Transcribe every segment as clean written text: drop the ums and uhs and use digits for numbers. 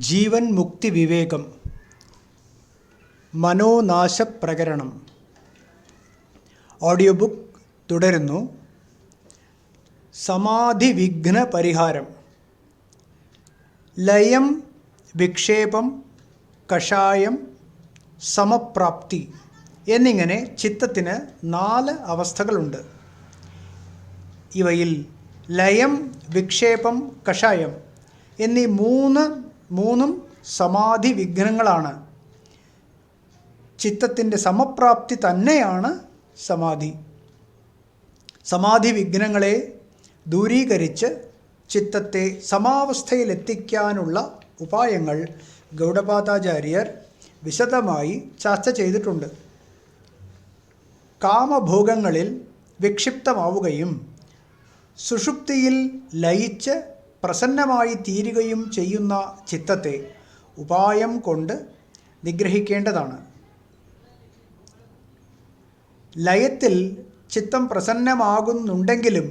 ജീവൻ മുക്തി വിവേകം മനോനാശപ്രകരണം audio book തുടരുന്നു. സമാധി വിഘ്ന പരിഹാരം. ലയം, വിക്ഷേപം, കഷായം, സമപ്രാപ്തി എന്നിങ്ങനെ ചിത്തത്തിന് 4 അവസ്ഥകളുണ്ട്. ഇവയിൽ ലയം, വിക്ഷേപം, കഷായം എന്നീ മൂന്നും സമാധി വിഘ്നങ്ങളാണ്. ചിത്തത്തിൻ്റെ സമപ്രാപ്തി തന്നെയാണ് സമാധി. സമാധി വിഘ്നങ്ങളെ ദൂരീകരിച്ച് ചിത്തത്തെ സമാവസ്ഥയിലെത്തിക്കാനുള്ള ഉപായങ്ങൾ ഗൗഡപാദാചാര്യർ വിശദമായി ചർച്ച ചെയ്തിട്ടുണ്ട്. കാമഭോഗങ്ങളിൽ വിക്ഷിപ്തമാവുകയും സുഷുപ്തിയിൽ ലയിച്ച് പ്രസന്നമായി തീരുകയും ചെയ്യുന്ന ചിത്തത്തെ ഉപായം കൊണ്ട് നിഗ്രഹിക്കേണ്ടതാണ്. ലയത്തിൽ ചിത്തം പ്രസന്നമാകുന്നുണ്ടെങ്കിലും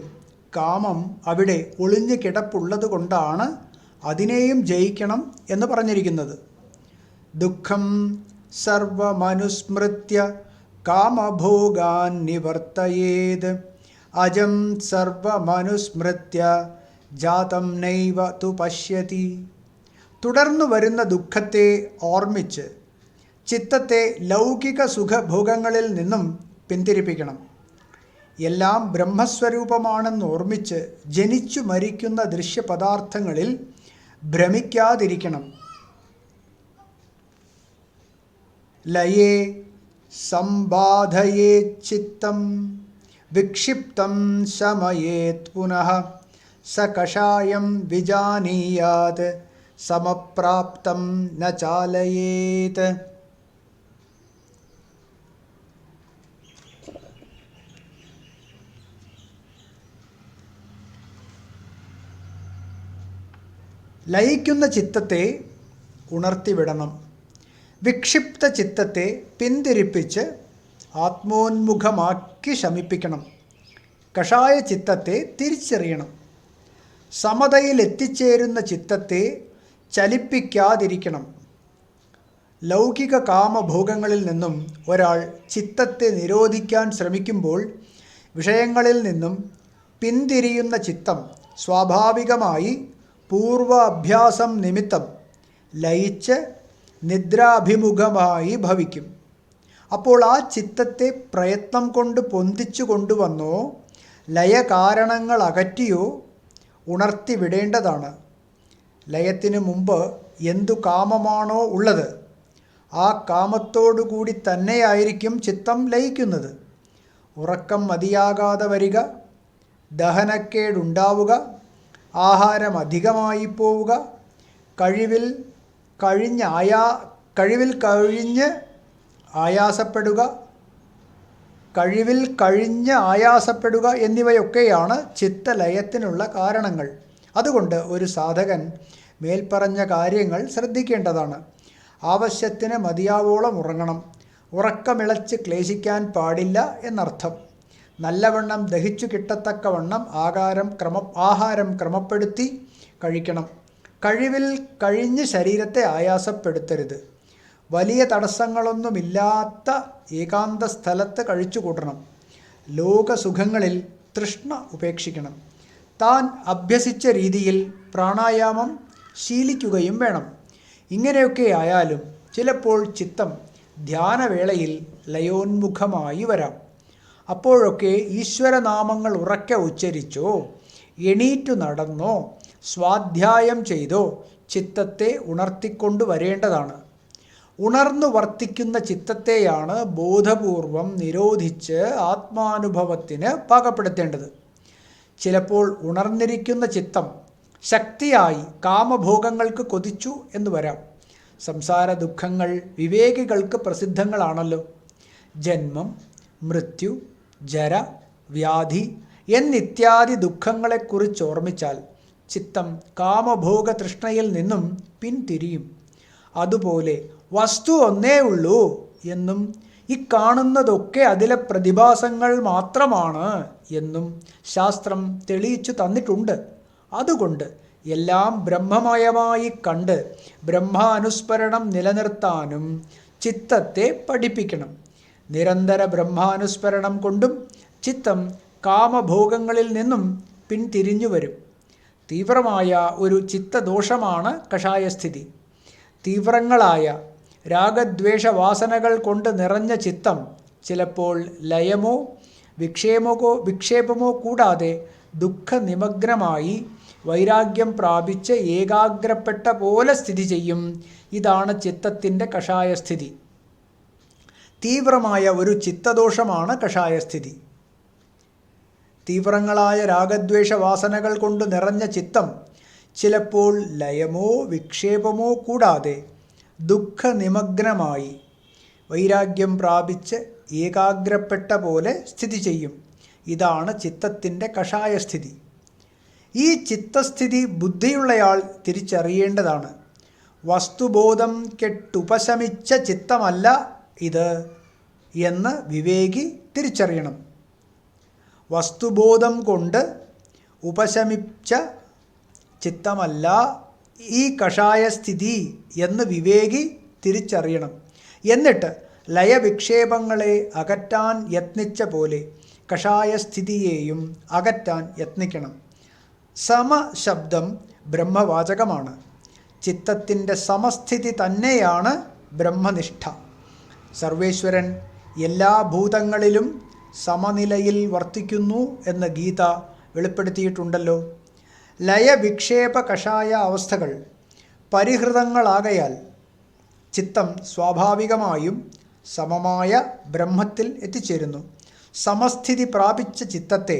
കാമം അവിടെ ഒളിഞ്ഞു കിടപ്പുള്ളത് കൊണ്ടാണ് അതിനെയും ജയിക്കണം എന്ന് പറഞ്ഞിരിക്കുന്നത്. ദുഃഖം സർവമനുസ്മൃത്യ കാമഭോഗാൻ നിവർത്തയേത് അജം സർവമനുസ്മൃത്യ ജാതം നൈവ തു പശ്യതി. തുടർന്നു വരുന്ന ദുഃഖത്തെ ഓർമ്മിച്ച് ചിത്തത്തെ ലൗകിക സുഖഭോഗങ്ങളിൽ നിന്നും പിന്തിരിപ്പിക്കണം. എല്ലാം ബ്രഹ്മസ്വരൂപമാണെന്ന് ഓർമ്മിച്ച് ജനിച്ചു മരിക്കുന്ന ദൃശ്യപദാർത്ഥങ്ങളിൽ ഭ്രമിക്കാതിരിക്കണം. ലയേ സംബാധയേ ചിത്തം വിക്ഷിപ്തം ശമയേത് പുനഃ സ കഷായം വിജാനീയാത് സമപ്രാപ്തം ന ചാലയേത്. ലയിക്കുന്ന ചിത്തത്തെ ഉണർത്തിവിടണം. വിക്ഷിപ്ത ചിത്തത്തെ പിന്തിരിപ്പിച്ച് ആത്മോന്മുഖമാക്കി ശമിപ്പിക്കണം. കഷായ ചിത്തത്തെ തിരിച്ചറിയണം. സമതയിൽ എത്തിച്ചേരുന്ന ചിത്തത്തെ ചലിപ്പിക്കാതിരിക്കണം. ലൗകിക കാമഭോഗങ്ങളിൽ നിന്നും ഒരാൾ ചിത്തത്തെ നിരോധിക്കാൻ ശ്രമിക്കുമ്പോൾ വിഷയങ്ങളിൽ നിന്നും പിന്തിരിയുന്ന ചിത്തം സ്വാഭാവികമായി പൂർവ അഭ്യാസം നിമിത്തം ലയിച്ച് നിദ്രാഭിമുഖമായി ഭവിക്കും. അപ്പോൾ ആ ചിത്തത്തെ പ്രയത്നം കൊണ്ട് പൊന്തിച്ചു കൊണ്ടുവന്നോ ലയകാരണങ്ങൾ അകറ്റിയോ ഉണർത്തിവിടേണ്ടതാണ്. ലയത്തിനു മുമ്പ് എന്തു കാമമാണോ ഉള്ളത് ആ കാമത്തോടുകൂടി തന്നെയായിരിക്കും ചിത്തം ലയിക്കുന്നത്. ഉറക്കം മതിയാകാതെ വരിക, ദഹനക്കേടുണ്ടാവുക, ആഹാരം അധികമായി പോവുക, കഴിവിൽ കഴിഞ്ഞ് ആയാസപ്പെടുക എന്നിവയൊക്കെയാണ് ചിത്തലയത്തിനുള്ള കാരണങ്ങൾ. അതുകൊണ്ട് ഒരു സാധകൻ മേൽപ്പറഞ്ഞ കാര്യങ്ങൾ ശ്രദ്ധിക്കേണ്ടതാണ്. ആവശ്യത്തിന് മതിയാവോളം ഉറങ്ങണം. ഉറക്കമിളച്ച് ക്ലേശിക്കാൻ പാടില്ല എന്നർത്ഥം. നല്ലവണ്ണം ദഹിച്ചു കിട്ടത്തക്കവണ്ണം ആഹാരം ക്രമപ്പെടുത്തി കഴിക്കണം. കഴിവിൽ കഴിഞ്ഞ് ശരീരത്തെ ആയാസപ്പെടുത്തരുത്. വലിയ തടസ്സങ്ങളൊന്നുമില്ലാത്ത ഏകാന്ത സ്ഥലത്ത് കഴിച്ചു കൂട്ടണം. ലോകസുഖങ്ങളിൽ തൃഷ്ണ ഉപേക്ഷിക്കണം. താൻ അഭ്യസിച്ച രീതിയിൽ പ്രാണായാമം ശീലിക്കുകയും വേണം. ഇങ്ങനെയൊക്കെ ആയാലും ചിലപ്പോൾ ചിത്തം ധ്യാനവേളയിൽ ലയോന്മുഖമായി വരാം. അപ്പോഴൊക്കെ ഈശ്വരനാമങ്ങൾ ഉറക്കെ ഉച്ചരിച്ചോ എണീറ്റു നടന്നോ സ്വാധ്യായം ചെയ്തോ ചിത്തത്തെ ഉണർത്തിക്കൊണ്ടു വരേണ്ടതാണ്. ഉണർന്നു വർത്തിക്കുന്ന ചിത്തത്തെയാണ് ബോധപൂർവം നിരോധിച്ച് ആത്മാനുഭവത്തിന് പാകപ്പെടുത്തേണ്ടത്. ചിലപ്പോൾ ഉണർന്നിരിക്കുന്ന ചിത്തം ശക്തിയായി കാമഭോഗങ്ങൾക്ക് കൊതിച്ചു എന്ന് വരാം. സംസാര ദുഃഖങ്ങൾ വിവേകികൾക്ക് പ്രസിദ്ധങ്ങളാണല്ലോ. ജന്മം, മൃത്യു, ജര, വ്യാധി എന്നിത്യാദി ദുഃഖങ്ങളെക്കുറിച്ച് ഓർമ്മിച്ചാൽ ചിത്തം കാമഭോഗ തൃഷ്ണയിൽ നിന്നും പിന്തിരിയും. അതുപോലെ വസ്തു ഒന്നേ ഉള്ളൂ എന്നും ഇക്കാണുന്നതൊക്കെ അതിലെ പ്രതിഭാസങ്ങൾ മാത്രമാണ് എന്നും ശാസ്ത്രം തെളിയിച്ചു തന്നിട്ടുണ്ട്. അതുകൊണ്ട് എല്ലാം ബ്രഹ്മമയമായി കണ്ട് ബ്രഹ്മാനുസ്മരണം നിലനിർത്താനും ചിത്തത്തെ പഠിപ്പിക്കണം. നിരന്തര ബ്രഹ്മാനുസ്മരണം കൊണ്ടും ചിത്തം കാമഭോഗങ്ങളിൽ നിന്നും പിന്തിരിഞ്ഞു വരും. തീവ്രമായ ഒരു ചിത്തദോഷമാണ് കഷായസ്ഥിതി. തീവ്രങ്ങളായ രാഗദ്വേഷവാസനകൾ കൊണ്ട് നിറഞ്ഞ ചിത്തം ചിലപ്പോൾ ലയമോ വിക്ഷേപമോ കൂടാതെ ദുഃഖനിമഗ്നമായി വൈരാഗ്യം പ്രാപിച്ച് ഏകാഗ്രപ്പെട്ട പോലെ സ്ഥിതി ചെയ്യും. ഇതാണ് ചിത്തത്തിൻ്റെ കഷായസ്ഥിതി. തീവ്രമായ ഒരു ചിത്തദോഷമാണ് കഷായസ്ഥിതി. തീവ്രങ്ങളായ രാഗദ്വേഷവാസനകൾ കൊണ്ട് നിറഞ്ഞ ചിത്തം ചിലപ്പോൾ ലയമോ വിക്ഷേപമോ കൂടാതെ ദുഃഖനിമഗ്നമായി വൈരാഗ്യം പ്രാപിച്ച് ഏകാഗ്രപ്പെട്ട പോലെ സ്ഥിതി ചെയ്യും. ഇതാണ് ചിത്തത്തിൻ്റെ കഷായസ്ഥിതി. ഈ ചിത്തസ്ഥിതി ബുദ്ധിയുള്ളയാൾ തിരിച്ചറിയേണ്ടതാണ്. വസ്തുബോധം കെട്ടുപശമിച്ച ചിത്തമല്ല ഇത് എന്ന് വിവേകി തിരിച്ചറിയണം. വസ്തുബോധം കൊണ്ട് ഉപശമിച്ച ചിത്തമല്ല ഈ കഷായസ്ഥിതി എന്ന് വിവേകി തിരിച്ചറിയണം. എന്നിട്ട് ലയവിക്ഷേപങ്ങളെ അകറ്റാൻ യത്നിച്ച പോലെ കഷായസ്ഥിതിയെയും അകറ്റാൻ യത്നിക്കണം. സമശബ്ദം ബ്രഹ്മവാചകമാണ്. ചിത്തത്തിൻ്റെ സമസ്ഥിതി തന്നെയാണ് ബ്രഹ്മനിഷ്ഠ. സർവേശ്വരൻ എല്ലാ ഭൂതങ്ങളിലും സമനിലയിൽ വർത്തിക്കുന്നു എന്ന് ഗീത വെളിപ്പെടുത്തിയിട്ടുണ്ടല്ലോ. ലയവിക്ഷേപ കഷായ അവസ്ഥകൾ പരിഹൃതങ്ങളാകയാൽ ചിത്തം സ്വാഭാവികമായും സമമായ ബ്രഹ്മത്തിൽ എത്തിച്ചേരുന്നു. സമസ്ഥിതി പ്രാപിച്ച ചിത്തത്തെ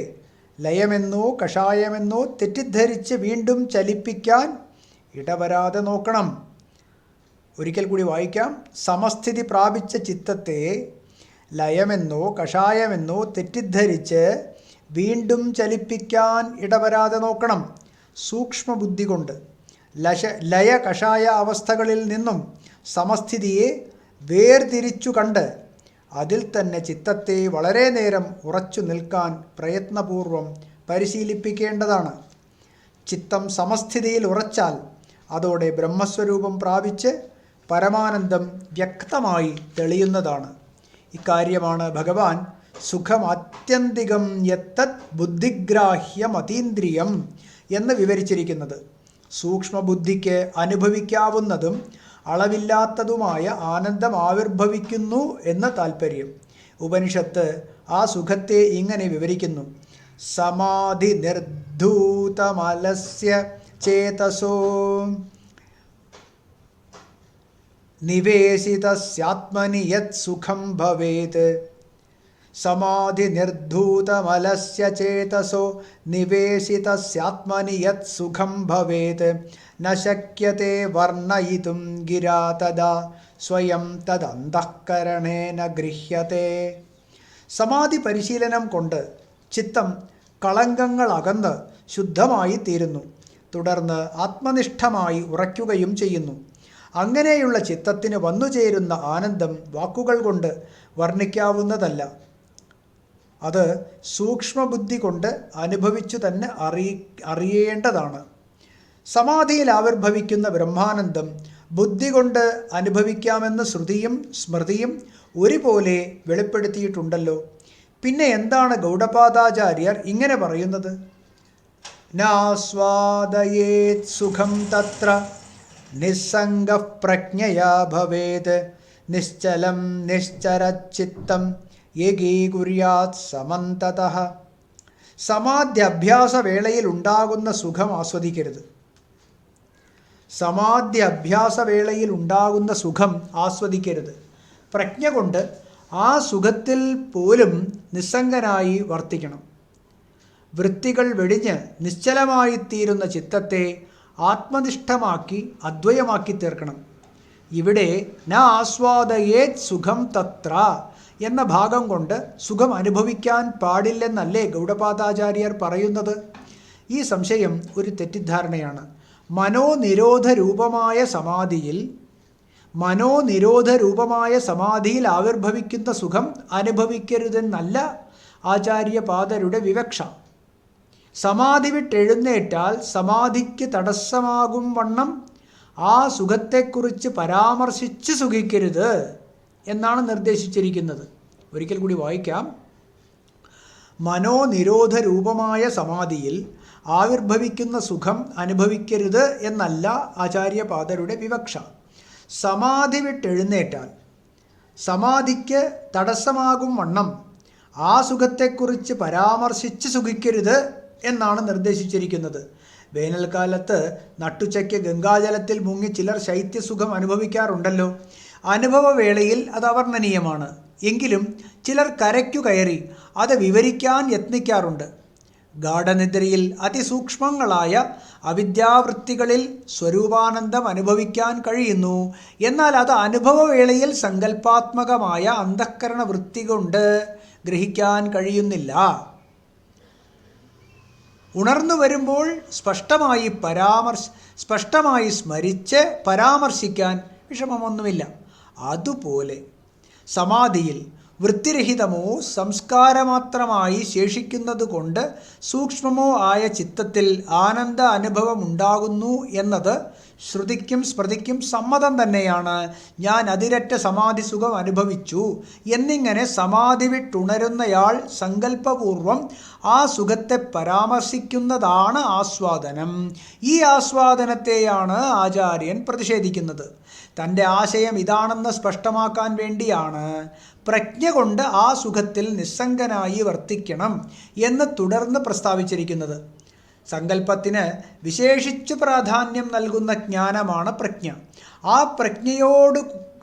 ലയമെന്നോ കഷായമെന്നോ തെറ്റിദ്ധരിച്ച് വീണ്ടും ചലിപ്പിക്കാൻ ഇടവരാതെ നോക്കണം. ഒരിക്കൽ കൂടി വായിക്കാം. സമസ്ഥിതി പ്രാപിച്ച ചിത്തത്തെ ലയമെന്നോ കഷായമെന്നോ തെറ്റിദ്ധരിച്ച് വീണ്ടും ചലിപ്പിക്കാൻ ഇടവരാതെ നോക്കണം. സൂക്ഷ്മബുദ്ധി കൊണ്ട് ലയ കഷായ അവസ്ഥകളിൽ നിന്നും സമസ്ഥിതിയെ വേർതിരിച്ചു കണ്ട് അതിൽ തന്നെ ചിത്തത്തെ വളരെ നേരം ഉറച്ചു നിൽക്കാൻ പ്രയത്നപൂർവം പരിശീലിപ്പിക്കേണ്ടതാണ്. ചിത്തം സമസ്ഥിതിയിൽ ഉറച്ചാൽ അതോടെ ബ്രഹ്മസ്വരൂപം പ്രാപിച്ച് പരമാനന്ദം വ്യക്തമായി തെളിയുന്നതാണ്. ഇക്കാര്യമാണ് ഭഗവാൻ സുഖമാത്യന്തികം യത്തത് ബുദ്ധിഗ്രാഹ്യമതീന്ദ്രിയം എന്ന് വിവരിച്ചിരിക്കുന്നത്. സൂക്ഷ്മബുദ്ധിക്ക് അനുഭവിക്കാവുന്നതും അളവില്ലാത്തതുമായ ആനന്ദം ആവിർഭവിക്കുന്നു എന്ന് താൽപ്പര്യം. ഉപനിഷത്ത് ആ സുഖത്തെ ഇങ്ങനെ വിവരിക്കുന്നു. സമാധി നിർധൂതമലസ്യ ചേതസോ നിവേശിതസ്യാത്മനി യത് സുഖം ഭവേത്. സമാധി നിർധൂതമലസ്യ ചേതസോ നിവേശിതസ്യാത്മനി യത് സുഖം ഭവേത്. ന ശക്യത്തെ വർണ്ണയിതും ഗിരാ തദാ സ്വയം തദന്തഃകരണേന ഗൃഹ്യത്തെ. സമാധി പരിശീലനം കൊണ്ട് ചിത്തം കളങ്കങ്ങൾ അകന്ന് ശുദ്ധമായി തീരുന്നു. തുടർന്ന് ആത്മനിഷ്ഠമായി ഉറയ്ക്കുകയും ചെയ്യുന്നു. അങ്ങനെയുള്ള ചിത്തത്തിന് വന്നുചേരുന്ന ആനന്ദം വാക്കുകൾ കൊണ്ട് വർണ്ണിക്കാവുന്നതല്ല. അത് സൂക്ഷ്മബുദ്ധി കൊണ്ട് അനുഭവിച്ചു തന്നെ അറിയേണ്ടതാണ്. സമാധിയിൽ ആവിർഭവിക്കുന്ന ബ്രഹ്മാനന്ദം ബുദ്ധി കൊണ്ട് അനുഭവിക്കാമെന്ന് ശ്രുതിയും സ്മൃതിയും ഒരുപോലെ വെളിപ്പെടുത്തിയിട്ടുണ്ടല്ലോ. പിന്നെ എന്താണ് ഗൗഡപാദാചാര്യർ ഇങ്ങനെ പറയുന്നത്? നാസ്വാദയേത് സുഖം തത്ര നിസ്സംഗഃ പ്രജ്ഞയാ ഭവേത്. നിശ്ചലം നിശ്ചരച്ചിത്തം ഏകീകുര്യാത് സമന്തതഃ. സമാധ്യഭ്യാസവേളയിൽ ഉണ്ടാകുന്ന സുഖം ആസ്വദിക്കരുത്. സമാധ്യഭ്യാസവേളയിൽ ഉണ്ടാകുന്ന സുഖം ആസ്വദിക്കരുത്. പ്രജ്ഞ കൊണ്ട് ആ സുഖത്തിൽ പോലും നിസ്സംഗനായി വർത്തിക്കണം. വൃത്തികൾ വെടിഞ്ഞ് നിശ്ചലമായിത്തീരുന്ന ചിത്തത്തെ ആത്മനിഷ്ഠമാക്കി അദ്വയമാക്കി തീർക്കണം. ഇവിടെ ന ആസ്വാദയേത് സുഖം തത്ര എന്ന ഭാഗം കൊണ്ട് സുഖം അനുഭവിക്കാൻ പാടില്ലെന്നല്ലേ ഗൗഡപാദാചാര്യർ പറയുന്നത്? ഈ സംശയം ഒരു തെറ്റിദ്ധാരണയാണ്. മനോനിരോധ രൂപമായ സമാധിയിൽ ആവിർഭവിക്കുന്ന സുഖം അനുഭവിക്കരുതെന്നല്ല ആചാര്യപാദരുടെ വിവക്ഷ. സമാധി വിട്ടെഴുന്നേറ്റാൽ സമാധിക്ക് തടസ്സമാകും വണ്ണം ആ സുഖത്തെക്കുറിച്ച് പരാമർശിച്ച് സുഖിക്കരുത് എന്നാണ് നിർദ്ദേശിച്ചിരിക്കുന്നത്. ഒരിക്കൽ കൂടി വായിക്കാം. മനോനിരോധ രൂപമായ സമാധിയിൽ ആവിർഭവിക്കുന്ന സുഖം അനുഭവിക്കരുത് എന്നല്ല ആചാര്യപാദരുടെ വിവക്ഷ. സമാധി വിട്ടെഴുന്നേറ്റാൽ സമാധിക്ക് തടസ്സമാകും വണ്ണം ആ സുഖത്തെക്കുറിച്ച് പരാമർശിച്ച് സുഖിക്കരുത് എന്നാണ് നിർദ്ദേശിച്ചിരിക്കുന്നത്. വേനൽക്കാലത്ത് നട്ടുച്ചയ്ക്ക് ഗംഗാജലത്തിൽ മുങ്ങി ചിലർ ശൈത്യസുഖം അനുഭവിക്കാറുണ്ടല്ലോ. അനുഭവവേളയിൽ അത് അവർണ്ണനീയമാണ്. എങ്കിലും ചിലർ കരയ്ക്കു കയറി അത് വിവരിക്കാൻ യത്നിക്കാറുണ്ട്. ഗാഠനിദ്രയിൽ അതിസൂക്ഷ്മങ്ങളായ അവിദ്യാവൃത്തികളിൽ സ്വരൂപാനന്ദം അനുഭവിക്കാൻ കഴിയുന്നു. എന്നാൽ അത് അനുഭവവേളയിൽ സങ്കല്പാത്മകമായ അന്ധഃകരണ വൃത്തി കൊണ്ട് ഗ്രഹിക്കാൻ കഴിയുന്നില്ല. ഉണർന്നു വരുമ്പോൾ സ്പഷ്ടമായി സ്മരിച്ച് പരാമർശിക്കാൻ വിഷമമൊന്നുമില്ല. അതുപോലെ സമാധിയിൽ വൃത്തിരഹിതമോ സംസ്കാരമാത്രമായി ശേഷിക്കുന്നതുകൊണ്ട് സൂക്ഷ്മമോ ആയ ചിത്തത്തിൽ ആനന്ദ അനുഭവമുണ്ടാകുന്നു എന്നത് ശ്രുതിക്കും സ്മൃതിക്കും സമ്മതം തന്നെയാണ്. ഞാൻ അതിരറ്റ സമാധി സുഖം അനുഭവിച്ചു എന്നിങ്ങനെ സമാധി വിട്ടുണരുന്നയാൾ സങ്കല്പപൂർവം ആ സുഖത്തെ പരാമർശിക്കുന്നതാണ് ആസ്വാദനം. ഈ ആസ്വാദനത്തെയാണ് ആചാര്യൻ പ്രതിഷേധിക്കുന്നത്. തൻ്റെ ആശയം ഇതാണെന്ന് സ്പഷ്ടമാക്കാൻ വേണ്ടിയാണ് പ്രജ്ഞ കൊണ്ട് ആ സുഖത്തിൽ നിസ്സംഗനായി വർത്തിക്കണം എന്ന് തുടർന്ന് പ്രസ്താവിച്ചിരിക്കുന്നത്. സങ്കല്പത്തിന് വിശേഷിച്ചു പ്രാധാന്യം നൽകുന്ന ജ്ഞാനമാണ് പ്രജ്ഞ. ആ പ്രജ്ഞയോട്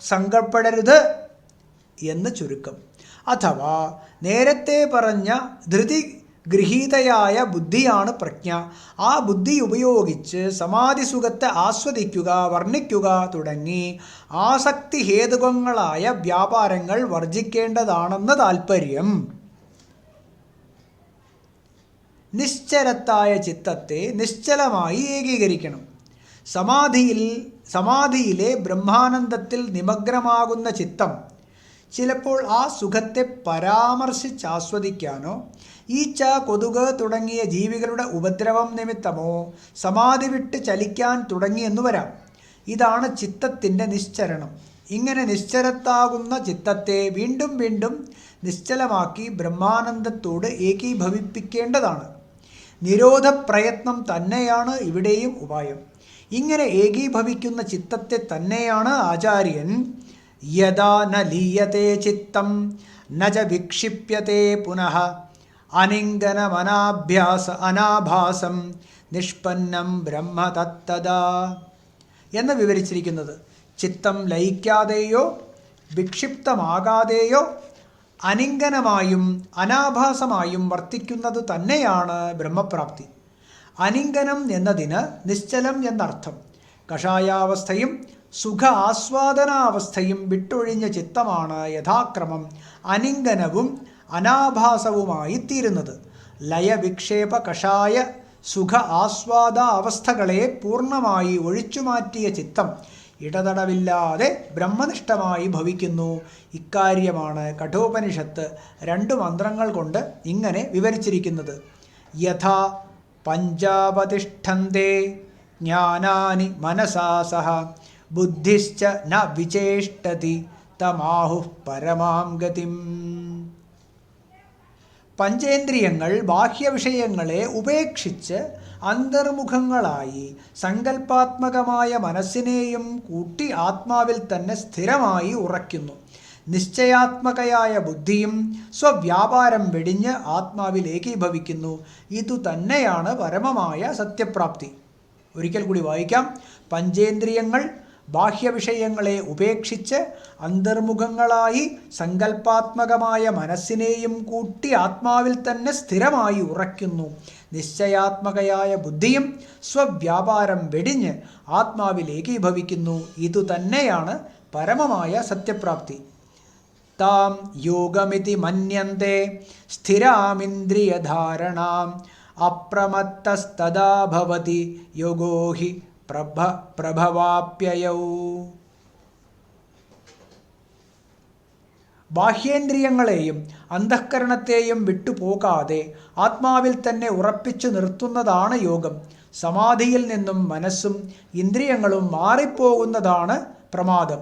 സങ്കൽപ്പെടരുത് എന്ന് ചുരുക്കം. അഥവാ നേരത്തെ പറഞ്ഞ ധൃതി ഗൃഹീതയായ ബുദ്ധിയാണ് പ്രജ്ഞ. ആ ബുദ്ധി ഉപയോഗിച്ച് സമാധി സുഖത്തെ ആസ്വദിക്കുക, വർണ്ണിക്കുക തുടങ്ങി ആസക്തി ഹേതുകങ്ങളായ വ്യാപാരങ്ങൾ വർജിക്കേണ്ടതാണെന്ന് താൽപ്പര്യം. നിശ്ചലത്തായ ചിത്തത്തെ നിശ്ചലമായി ഏകീകരിക്കണം. സമാധിയിലെ ബ്രഹ്മാനന്ദത്തിൽ നിമഗ്നമാകുന്ന ചിത്തം ചിലപ്പോൾ ആ സുഖത്തെ പരാമർശിച്ചാസ്വദിക്കാനോ ഈച്ച, കൊതുക് തുടങ്ങിയ ജീവികളുടെ ഉപദ്രവം നിമിത്തമോ സമാധി വിട്ട് ചലിക്കാൻ തുടങ്ങിയെന്നു വരാം. ഇതാണ് ചിത്തത്തിൻ്റെ നിശ്ചരണം. ഇങ്ങനെ നിശ്ചലത്താകുന്ന ചിത്തത്തെ വീണ്ടും വീണ്ടും നിശ്ചലമാക്കി ബ്രഹ്മാനന്ദത്തോട് ഏകീഭവിപ്പിക്കേണ്ടതാണ്. നിരോധ പ്രയത്നം തന്നെയാണ് ഇവിടെയും ഉപായം. ഇങ്ങനെ ഏകീഭവിക്കുന്ന ചിത്തത്തെ തന്നെയാണ് ആചാര്യൻ യദാ ന ലീയത്തെ ചിത്തം ന ച വിക്ഷിപ്യത്തെ പുനഃ അനാഭാസം നിഷ്പന്നം ബ്രഹ്മ തത്തദാ എന്ന് വിവരിച്ചിരിക്കുന്നത്. ചിത്തം ലയിക്കാതെയോ വിക്ഷിപ്തമാകാതെയോ അനിങ്കനമായും അനാഭാസമായും വർത്തിക്കുന്നത് തന്നെയാണ് ബ്രഹ്മപ്രാപ്തി. അനിങ്കനം എന്നതിന് നിശ്ചലം എന്നർത്ഥം. കഷായാവസ്ഥയും സുഖ ആസ്വാദനാവസ്ഥയും വിട്ടൊഴിഞ്ഞ ചിത്തമാണ് യഥാക്രമം അനിങ്കനവും അനാഭാസവുമായി തീരുന്നത്. ലയവിക്ഷേപ കഷായ സുഖ ആസ്വാദ അവസ്ഥകളെ പൂർണ്ണമായി ഒഴിച്ചുമാറ്റിയ ചിത്തം ഇടതടവില്ലാതെ ബ്രഹ്മനിഷ്ഠമായി ഭവിക്കുന്നു. ഇക്കാര്യമാണ് കഠോപനിഷത്ത് 2 മന്ത്രങ്ങൾ കൊണ്ട് ഇങ്ങനെ വിവരിച്ചിരിക്കുന്നത്. യഥാ പഞ്ചാവതിഷ്ഠന്തേ ജ്ഞാനാനി മനസാ സഹ ബുദ്ധിശ്ച ന വിചേഷ്ടതി തമാഹുഃ പരമാം ഗതിം. പഞ്ചേന്ദ്രിയങ്ങൾ ബാഹ്യവിഷയങ്ങളെ ഉപേക്ഷിച്ച് അന്തർമുഖങ്ങളായി സങ്കല്പാത്മകമായ മനസ്സിനെയും കൂട്ടി ആത്മാവിൽ തന്നെ സ്ഥിരമായി ഉറയ്ക്കുന്നു. നിശ്ചയാത്മകയായ ബുദ്ധിയും സ്വവ്യാപാരം വെടിഞ്ഞ് ആത്മാവിൽ ഏകീഭവിക്കുന്നു. ഇതുതന്നെയാണ് പരമമായ സത്യപ്രാപ്തി. ഒരിക്കൽ കൂടി വായിക്കാം. പഞ്ചേന്ദ്രിയങ്ങൾ ബാഹ്യവിഷയങ്ങളെ ഉപേക്ഷിച്ച് അന്തർമുഖങ്ങളായി സങ്കല്പാത്മകമായ മനസ്സിനെയും കൂട്ടി ആത്മാവിൽ തന്നെ സ്ഥിരമായി ഉറയ്ക്കുന്നു. നിശ്ചയാത്മകയായ ബുദ്ധിയും സ്വവ്യാപാരം വെടിഞ്ഞ് ആത്മാവിൽ ഏകീഭവിക്കുന്നു. ഇതുതന്നെയാണ് പരമമായ സത്യപ്രാപ്തി. താം യോഗമിതി മന്യന്തെ സ്ഥിരാമിന്ദ്രിയധാരണാം അപ്രമത്തസ്തദാ ഭവതി യോഗോ ഹി പ്രഭവാപ്യയൗ. ബാഹ്യേന്ദ്രിയങ്ങളെയും അന്തഃകരണത്തെയും വിട്ടുപോകാതെ ആത്മാവിൽ തന്നെ ഉറപ്പിച്ചു നിർത്തുന്നതാണ് യോഗം. സമാധിയിൽ നിന്നും മനസ്സും ഇന്ദ്രിയങ്ങളും മാറിപ്പോകുന്നതാണ് പ്രമാദം.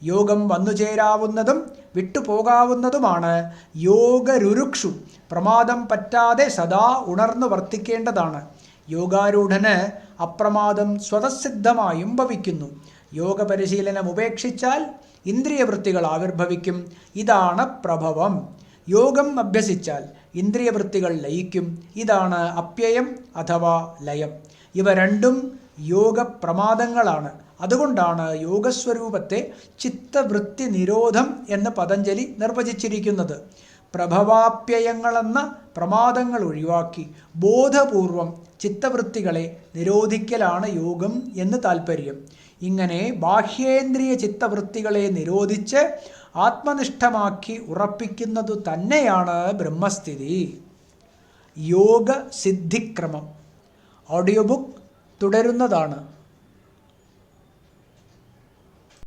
യോഗം വന്നുചേരാവുന്നതും വിട്ടുപോകാവുന്നതുമാണ്. യോഗരുരുക്ഷു പ്രമാദം പറ്റാതെ സദാ ഉണർന്നു വർത്തിക്കേണ്ടതാണ്. യോഗാരൂഢന് അപ്രമാദം സ്വതസിദ്ധമായും ഭവിക്കുന്നു. യോഗ പരിശീലനം ഉപേക്ഷിച്ചാൽ ഇന്ദ്രിയവൃത്തികൾ ആവിർഭവിക്കും. ഇതാണ് പ്രഭവം. യോഗം അഭ്യസിച്ചാൽ ഇന്ദ്രിയവൃത്തികൾ ലയിക്കും. ഇതാണ് അപ്യയം അഥവാ ലയം. ഇവ രണ്ടും യോഗപ്രമാദങ്ങളാണ്. അതുകൊണ്ടാണ് യോഗസ്വരൂപത്തെ ചിത്തവൃത്തി നിരോധം എന്ന് പതഞ്ജലി നിർവചിച്ചിരിക്കുന്നത്. പ്രഭവാപ്യയങ്ങളെന്ന പ്രമാദങ്ങൾ ഒഴിവാക്കി ബോധപൂർവം ചിത്തവൃത്തികളെ നിരോധിക്കലാണ് യോഗം എന്ന് താൽപ്പര്യം. ഇങ്ങനെ ബാഹ്യേന്ദ്രിയ ചിത്തവൃത്തികളെ നിരോധിച്ച് ആത്മനിഷ്ഠമാക്കി ഉറപ്പിക്കുന്നതു തന്നെയാണ് ബ്രഹ്മസ്ഥിതി. യോഗസിദ്ധിക്രമം ഓഡിയോ ബുക്ക് തുടരുന്നതാണ്.